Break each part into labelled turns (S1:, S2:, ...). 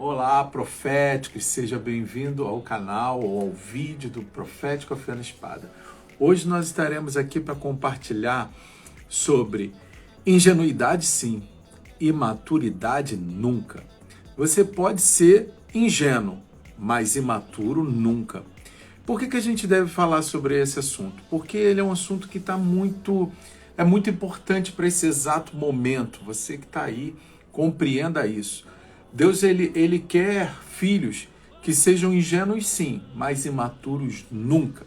S1: Olá, proféticos, seja bem-vindo ao canal ou ao vídeo do Profético Afiando a Espada. Hoje nós estaremos aqui para compartilhar sobre ingenuidade sim, imaturidade nunca. Você pode ser ingênuo, mas imaturo nunca. Por que a gente deve falar sobre esse assunto? Porque ele é um assunto que é muito importante para esse exato momento. Você que está aí, compreenda isso. Deus ele quer filhos que sejam ingênuos sim, mas imaturos nunca.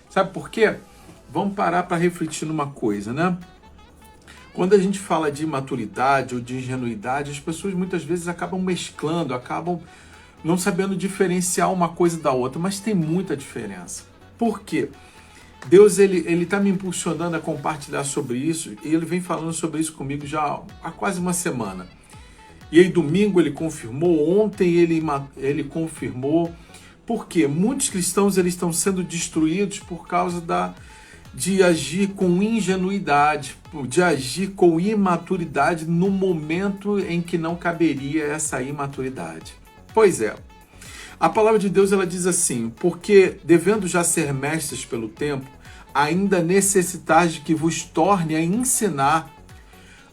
S1: Sabe por quê? Vamos parar para refletir numa coisa, né? Quando a gente fala de imaturidade ou de ingenuidade, as pessoas muitas vezes acabam mesclando, acabam não sabendo diferenciar uma coisa da outra, mas tem muita diferença. Por quê? Deus ele está me impulsionando a compartilhar sobre isso e ele vem falando sobre isso comigo já há quase uma semana. E aí domingo ele confirmou, ontem ele confirmou, porque muitos cristãos eles estão sendo destruídos por causa de agir com ingenuidade, de agir com imaturidade no momento em que não caberia essa imaturidade. Pois é, a palavra de Deus ela diz assim, porque devendo já ser mestres pelo tempo, ainda necessitais de que vos torne a ensinar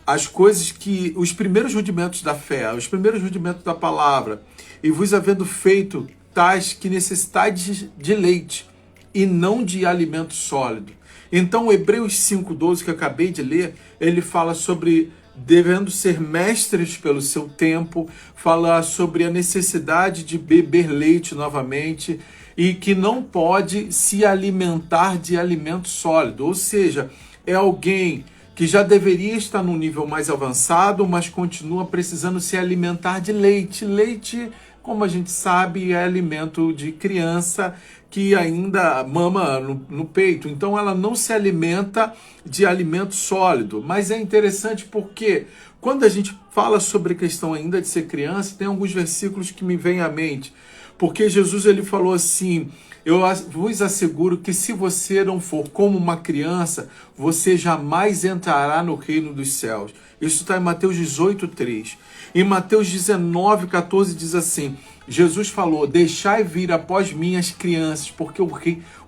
S1: as coisas que, os primeiros rudimentos da fé, os primeiros rudimentos da palavra, e vos havendo feito tais que necessitais de leite, e não de alimento sólido. Então, Hebreus 5,12, que eu acabei de ler, ele fala sobre devendo ser mestres pelo seu tempo, fala sobre a necessidade de beber leite novamente, e que não pode se alimentar de alimento sólido, ou seja, é alguém que já deveria estar num nível mais avançado, mas continua precisando se alimentar de leite. Leite, como a gente sabe, é alimento de criança que ainda mama no peito. Então ela não se alimenta de alimento sólido. Mas é interessante porque quando a gente fala sobre a questão ainda de ser criança, tem alguns versículos que me vêm à mente. Porque Jesus ele falou assim, eu vos asseguro que se você não for como uma criança, você jamais entrará no reino dos céus. Isso está em Mateus 18,3. Em Mateus 19,14 diz assim, Jesus falou, deixai vir após mim as crianças, porque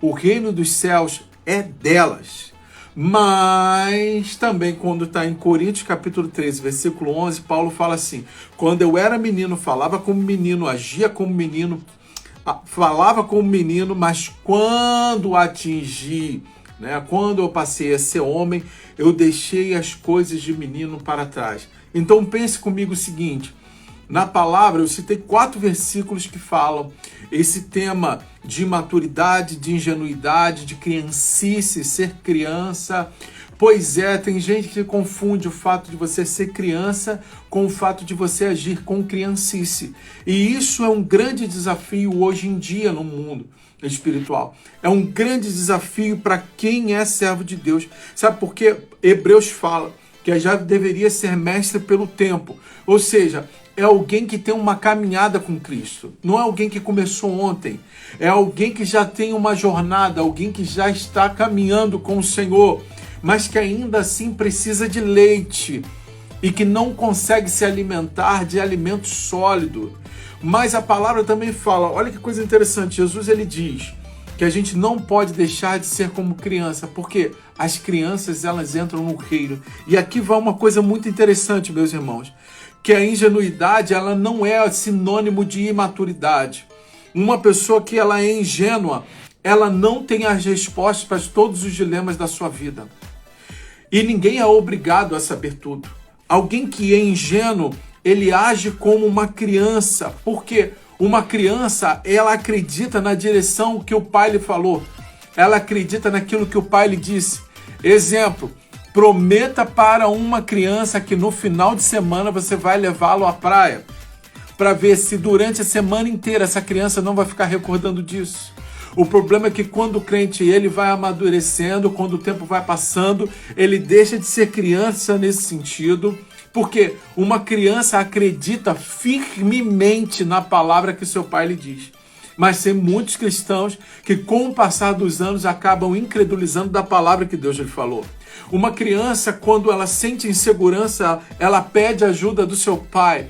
S1: o reino dos céus é delas. Mas também quando está em Coríntios capítulo 13, versículo 11, Paulo fala assim, quando eu era menino, falava como menino, agia como menino, falava como menino, mas quando atingi, quando eu passei a ser homem, eu deixei as coisas de menino para trás. Então pense comigo o seguinte, na palavra eu citei 4 versículos que falam esse tema de imaturidade, de ingenuidade, de criancice, ser criança. Pois é, tem gente que confunde o fato de você ser criança com o fato de você agir com criancice. E isso é um grande desafio hoje em dia no mundo espiritual. É um grande desafio para quem é servo de Deus. Sabe por quê? Hebreus fala que já deveria ser mestre pelo tempo. Ou seja, é alguém que tem uma caminhada com Cristo. Não é alguém que começou ontem. É alguém que já tem uma jornada, alguém que já está caminhando com o Senhor, mas que ainda assim precisa de leite e que não consegue se alimentar de alimento sólido. Mas a palavra também fala, olha que coisa interessante, Jesus ele diz que a gente não pode deixar de ser como criança, porque as crianças elas entram no reino. E aqui vai uma coisa muito interessante, meus irmãos, que a ingenuidade ela não é sinônimo de imaturidade. Uma pessoa que ela é ingênua, ela não tem as respostas para todos os dilemas da sua vida. E ninguém é obrigado a saber tudo. Alguém que é ingênuo, ele age como uma criança. Porque uma criança, ela acredita na direção que o pai lhe falou. Ela acredita naquilo que o pai lhe disse. Exemplo, prometa para uma criança que no final de semana você vai levá-lo à praia. Para ver se durante a semana inteira essa criança não vai ficar recordando disso. O problema é que quando o crente ele vai amadurecendo, quando o tempo vai passando, ele deixa de ser criança nesse sentido, porque uma criança acredita firmemente na palavra que seu pai lhe diz. Mas tem muitos cristãos que com o passar dos anos acabam incredulizando da palavra que Deus lhe falou. Uma criança, quando ela sente insegurança, ela pede ajuda do seu pai.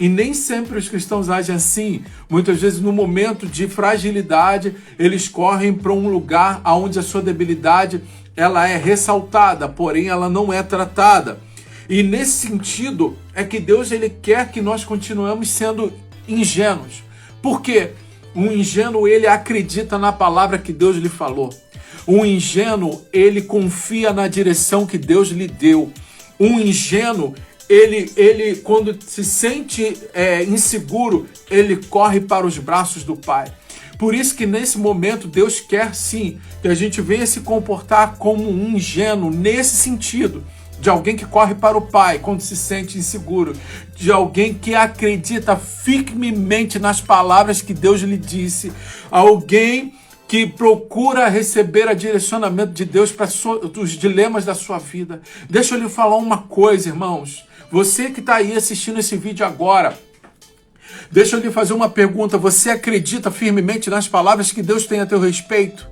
S1: E nem sempre os cristãos agem assim. Muitas vezes, no momento de fragilidade, eles correm para um lugar onde a sua debilidade ela é ressaltada, porém ela não é tratada. E nesse sentido é que Deus ele quer que nós continuemos sendo ingênuos. Por quê? Um ingênuo ele acredita na palavra que Deus lhe falou. Um ingênuo ele confia na direção que Deus lhe deu. Um ingênuo ele quando se sente inseguro, ele corre para os braços do Pai. Por isso que nesse momento Deus quer sim que a gente venha se comportar como um ingênuo nesse sentido, de alguém que corre para o Pai quando se sente inseguro, de alguém que acredita firmemente nas palavras que Deus lhe disse, alguém que procura receber o direcionamento de Deus para os dilemas da sua vida. Deixa eu lhe falar uma coisa, irmãos. Você que está aí assistindo esse vídeo agora, deixa eu lhe fazer uma pergunta. Você acredita firmemente nas palavras que Deus tem a teu respeito?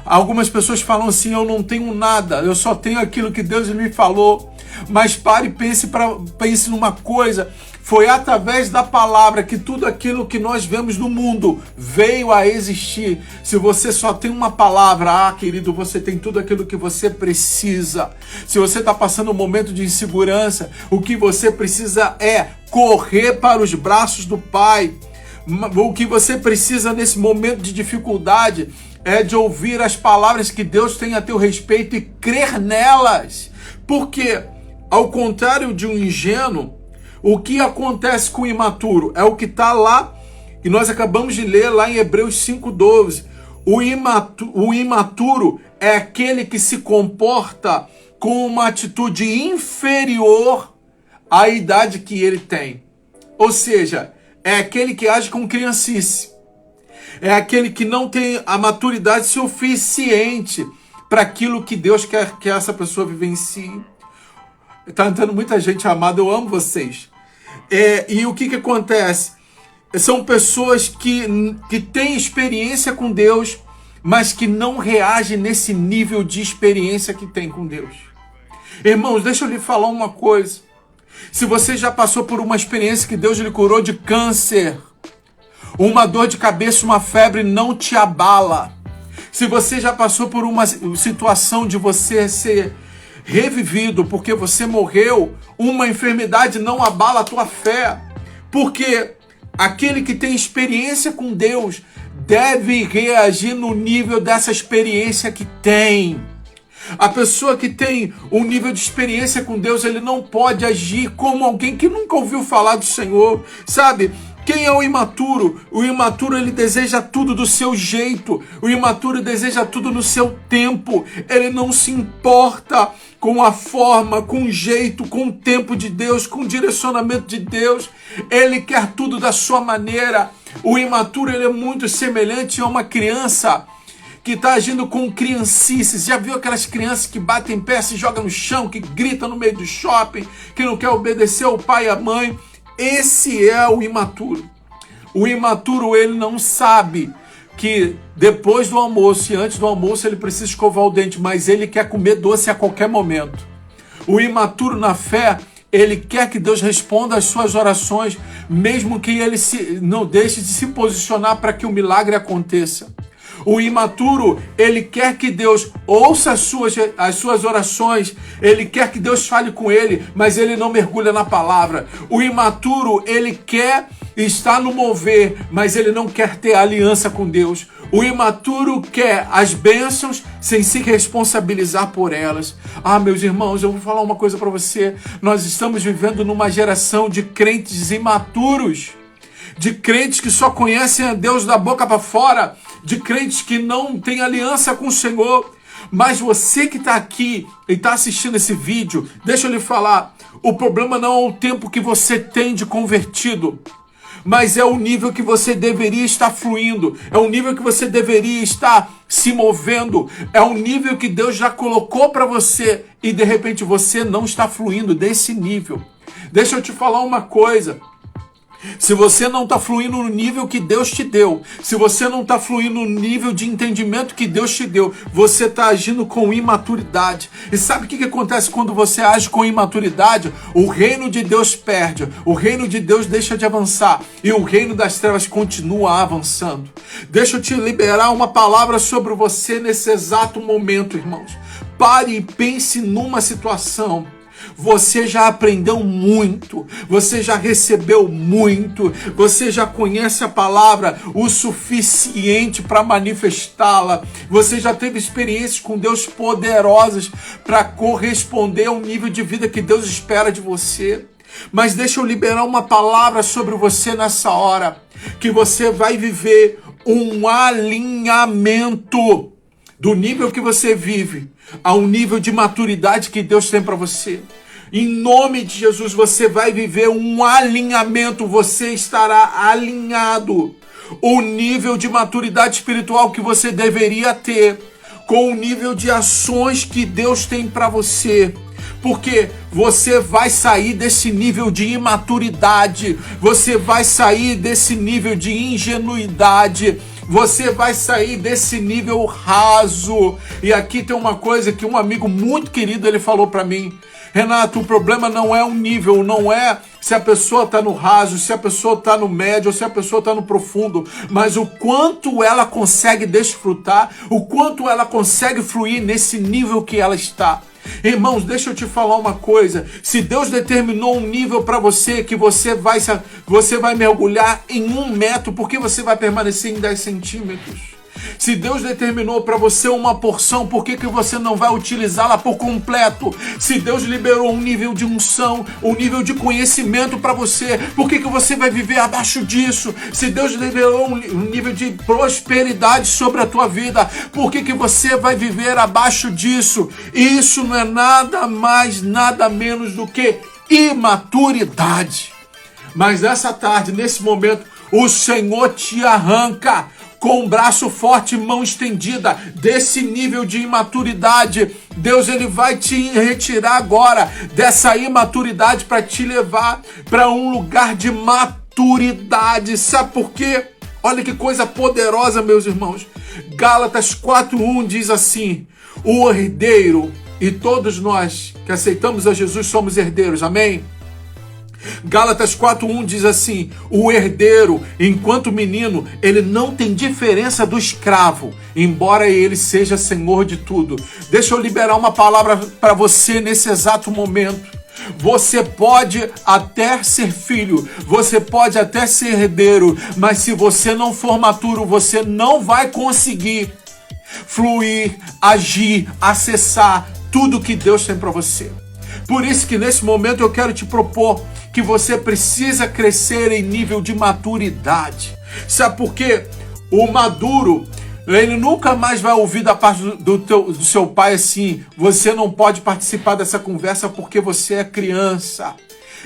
S1: Algumas pessoas falam assim, eu não tenho nada, eu só tenho aquilo que Deus me falou. Mas pare e pense numa coisa. Foi através da palavra que tudo aquilo que nós vemos no mundo veio a existir. Se você só tem uma palavra, querido, você tem tudo aquilo que você precisa. Se você está passando um momento de insegurança, o que você precisa é correr para os braços do Pai. O que você precisa nesse momento de dificuldade é de ouvir as palavras que Deus tem a teu respeito e crer nelas. Porque, ao contrário de um ingênuo, o que acontece com o imaturo? É o que está lá, e nós acabamos de ler lá em Hebreus 5,12. O imaturo é aquele que se comporta com uma atitude inferior à idade que ele tem. Ou seja, é aquele que age com criancice. É aquele que não tem a maturidade suficiente para aquilo que Deus quer que essa pessoa vivencie. Está entrando muita gente amada, eu amo vocês. E o que acontece? São pessoas que têm experiência com Deus, mas que não reagem nesse nível de experiência que tem com Deus. Irmãos, deixa eu lhe falar uma coisa. Se você já passou por uma experiência que Deus lhe curou de câncer, uma dor de cabeça, uma febre não te abala. Se você já passou por uma situação de você ser revivido porque você morreu, uma enfermidade não abala a tua fé. Porque aquele que tem experiência com Deus deve reagir no nível dessa experiência que tem. A pessoa que tem um nível de experiência com Deus, ele não pode agir como alguém que nunca ouviu falar do Senhor, sabe? Quem é o imaturo? O imaturo, ele deseja tudo do seu jeito. O imaturo deseja tudo no seu tempo. Ele não se importa com a forma, com o jeito, com o tempo de Deus, com o direcionamento de Deus. Ele quer tudo da sua maneira. O imaturo, ele é muito semelhante a uma criança que está agindo com criancices. Já viu aquelas crianças que batem pé, se jogam no chão, que gritam no meio do shopping, que não quer obedecer ao pai e à mãe? Esse é o imaturo. O imaturo, ele não sabe que depois do almoço e antes do almoço ele precisa escovar o dente, mas ele quer comer doce a qualquer momento. O imaturo na fé, ele quer que Deus responda às suas orações, mesmo que ele não deixe de se posicionar para que o milagre aconteça. O imaturo, ele quer que Deus ouça as suas orações, ele quer que Deus fale com ele, mas ele não mergulha na palavra. O imaturo, ele quer estar no mover, mas ele não quer ter aliança com Deus. O imaturo quer as bênçãos sem se responsabilizar por elas. Meus irmãos, eu vou falar uma coisa para você. Nós estamos vivendo numa geração de crentes imaturos, de crentes que só conhecem a Deus da boca para fora, de crentes que não têm aliança com o Senhor. Mas você que está aqui e está assistindo esse vídeo, deixa eu lhe falar, o problema não é o tempo que você tem de convertido, mas é o nível que você deveria estar fluindo, é o nível que você deveria estar se movendo, é o nível que Deus já colocou para você e de repente você não está fluindo desse nível. Deixa eu te falar uma coisa. Se você não está fluindo no nível que Deus te deu, se você não está fluindo no nível de entendimento que Deus te deu, você está agindo com imaturidade. E sabe o que acontece quando você age com imaturidade? O reino de Deus perde, o reino de Deus deixa de avançar e o reino das trevas continua avançando. Deixa eu te liberar uma palavra sobre você nesse exato momento, irmãos. Pare e pense numa situação. Você já aprendeu muito, você já recebeu muito, você já conhece a palavra o suficiente para manifestá-la, você já teve experiências com Deus poderosas para corresponder ao nível de vida que Deus espera de você. Mas deixa eu liberar uma palavra sobre você nessa hora, que você vai viver um alinhamento do nível que você vive ao nível de maturidade que Deus tem para você. Em nome de Jesus, você vai viver um alinhamento, você estará alinhado. O nível de maturidade espiritual que você deveria ter com o nível de ações que Deus tem para você. Porque você vai sair desse nível de imaturidade, você vai sair desse nível de ingenuidade, você vai sair desse nível raso. E aqui tem uma coisa que um amigo muito querido ele falou para mim: Renato, o problema não é o nível, não é se a pessoa está no raso, se a pessoa está no médio ou se a pessoa está no profundo, mas o quanto ela consegue desfrutar, o quanto ela consegue fluir nesse nível que ela está. Irmãos, deixa eu te falar uma coisa. Se Deus determinou um nível para você que você vai mergulhar em 1 metro, por que você vai permanecer em 10 centímetros? Se Deus determinou para você uma porção, por que você não vai utilizá-la por completo? Se Deus liberou um nível de unção, um nível de conhecimento para você, por que você vai viver abaixo disso? Se Deus liberou um nível de prosperidade sobre a tua vida, por que você vai viver abaixo disso? Isso não é nada mais, nada menos do que imaturidade. Mas nessa tarde, nesse momento, o Senhor te arranca com um braço forte e mão estendida desse nível de imaturidade. Deus ele vai te retirar agora dessa imaturidade para te levar para um lugar de maturidade. Sabe por quê? Olha que coisa poderosa, meus irmãos. Gálatas 4:1 diz assim: o herdeiro, e todos nós que aceitamos a Jesus somos herdeiros, amém? Gálatas 4:1 diz assim: o herdeiro, enquanto menino, ele não tem diferença do escravo, embora ele seja senhor de tudo. Deixa eu liberar uma palavra para você nesse exato momento. Você pode até ser filho, você pode até ser herdeiro, mas se você não for maturo, você não vai conseguir fluir, agir, acessar tudo que Deus tem para você. Por isso que nesse momento eu quero te propor que você precisa crescer em nível de maturidade. Sabe por quê? O maduro, ele nunca mais vai ouvir da parte do seu pai assim: você não pode participar dessa conversa porque você é criança.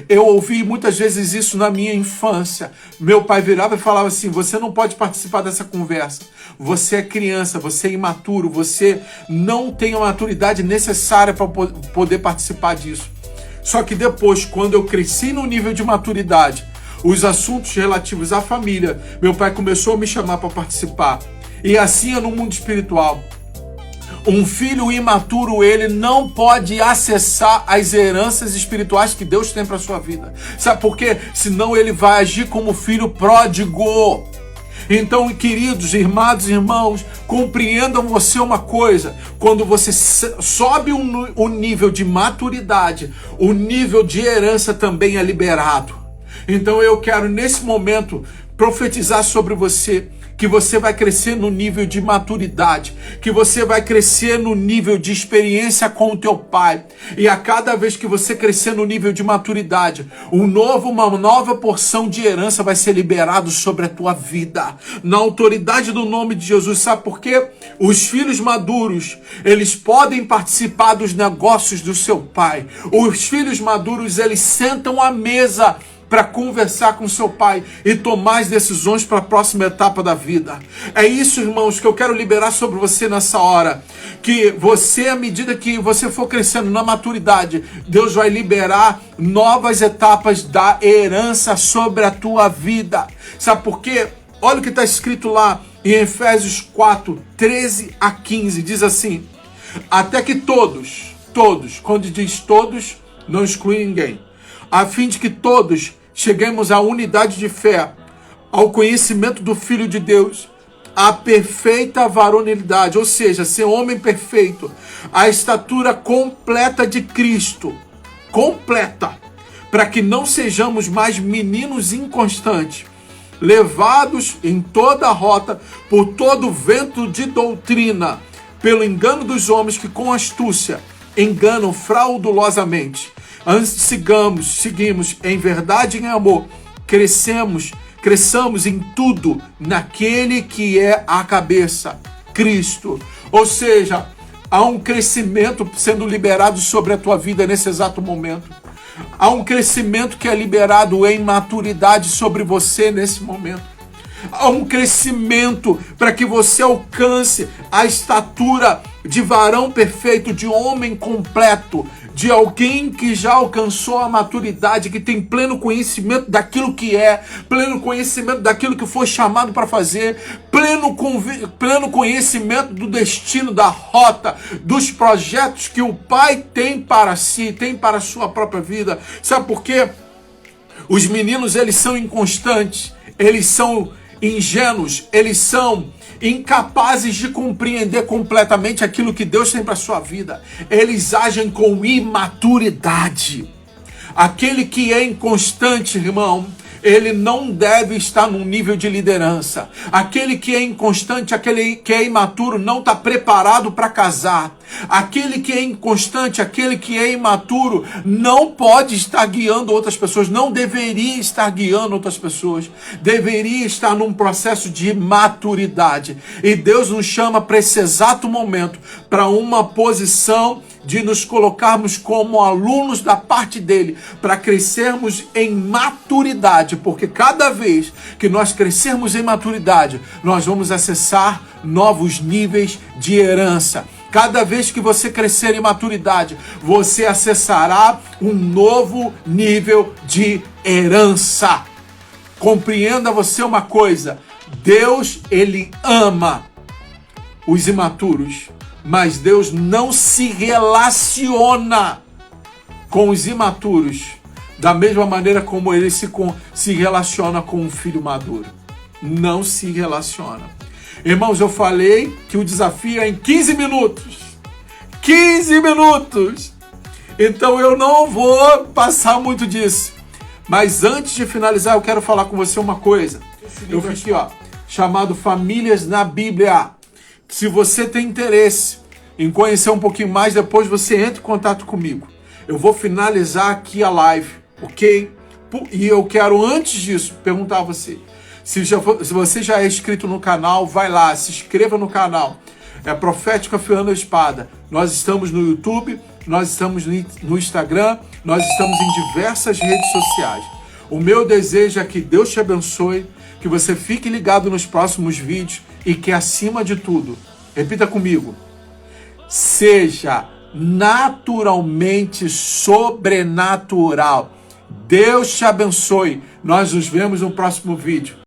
S1: Eu ouvi muitas vezes isso na minha infância. Meu pai virava e falava assim: você não pode participar dessa conversa. Você é criança, você é imaturo, você não tem a maturidade necessária para poder participar disso. Só que depois, quando eu cresci no nível de maturidade, os assuntos relativos à família, meu pai começou a me chamar para participar. E assim é no mundo espiritual. Um filho imaturo, ele não pode acessar as heranças espirituais que Deus tem para sua vida. Sabe por quê? Senão ele vai agir como filho pródigo. Então, queridos, irmãos, compreendam você uma coisa: quando você sobe o nível de maturidade, o nível de herança também é liberado. Então eu quero nesse momento profetizar sobre você que você vai crescer no nível de maturidade, que você vai crescer no nível de experiência com o teu pai. E a cada vez que você crescer no nível de maturidade, uma nova porção de herança vai ser liberado sobre a tua vida. Na autoridade do nome de Jesus. Sabe por quê? Os filhos maduros, eles podem participar dos negócios do seu pai. Os filhos maduros, eles sentam à mesa para conversar com seu pai e tomar as decisões para a próxima etapa da vida. É isso, irmãos, que eu quero liberar sobre você nessa hora. Que você, à medida que você for crescendo na maturidade, Deus vai liberar novas etapas da herança sobre a tua vida. Sabe por quê? Olha o que está escrito lá em Efésios 4, 13 a 15. Diz assim: até que todos, quando diz todos, não exclui ninguém, a fim de que todos cheguemos à unidade de fé, ao conhecimento do Filho de Deus, à perfeita varonilidade, ou seja, ser homem perfeito, a estatura completa de Cristo, completa, para que não sejamos mais meninos inconstantes, levados em toda a rota por todo vento de doutrina, pelo engano dos homens que com astúcia enganam fraudulosamente. Antes seguimos em verdade e em amor, cresçamos em tudo naquele que é a cabeça, Cristo. Ou seja, há um crescimento sendo liberado sobre a tua vida nesse exato momento. Há um crescimento que é liberado em maturidade sobre você nesse momento. Há um crescimento para que você alcance a estatura de varão perfeito, de homem completo, de alguém que já alcançou a maturidade, que tem pleno conhecimento daquilo que é, pleno conhecimento daquilo que foi chamado para fazer, pleno conhecimento do destino, da rota, dos projetos que o Pai tem para si, tem para a sua própria vida. Sabe por quê? Os meninos, eles são inconstantes, eles são ingênuos, eles são incapazes de compreender completamente aquilo que Deus tem para a sua vida. Eles agem com imaturidade. Aquele que é inconstante, irmão, ele não deve estar num nível de liderança. Aquele que é inconstante, aquele que é imaturo, não está preparado para casar. Aquele que é inconstante, aquele que é imaturo, não pode estar guiando outras pessoas, não deveria estar guiando outras pessoas, deveria estar num processo de maturidade. E Deus nos chama para esse exato momento, para uma posição de nos colocarmos como alunos da parte dele, para crescermos em maturidade, porque cada vez que nós crescermos em maturidade, nós vamos acessar novos níveis de herança. Cada vez que você crescer em maturidade, você acessará um novo nível de herança. Compreenda você uma coisa: Deus, ele ama os imaturos, mas Deus não se relaciona com os imaturos da mesma maneira como ele se relaciona com um filho maduro. Não se relaciona. Irmãos, eu falei que o desafio é em 15 minutos. 15 minutos! Então eu não vou passar muito disso. Mas antes de finalizar, eu quero falar com você uma coisa. Eu fiz aqui, ó, chamado Famílias na Bíblia. Se você tem interesse em conhecer um pouquinho mais, depois você entra em contato comigo. Eu vou finalizar aqui a live, ok? E eu quero, antes disso, perguntar a você. Se você já é inscrito no canal, vai lá, se inscreva no canal. É Profético Afiando a Espada. Nós estamos no YouTube, nós estamos no Instagram, nós estamos em diversas redes sociais. O meu desejo é que Deus te abençoe, que você fique ligado nos próximos vídeos e que, acima de tudo, repita comigo, seja naturalmente sobrenatural. Deus te abençoe. Nós nos vemos no próximo vídeo.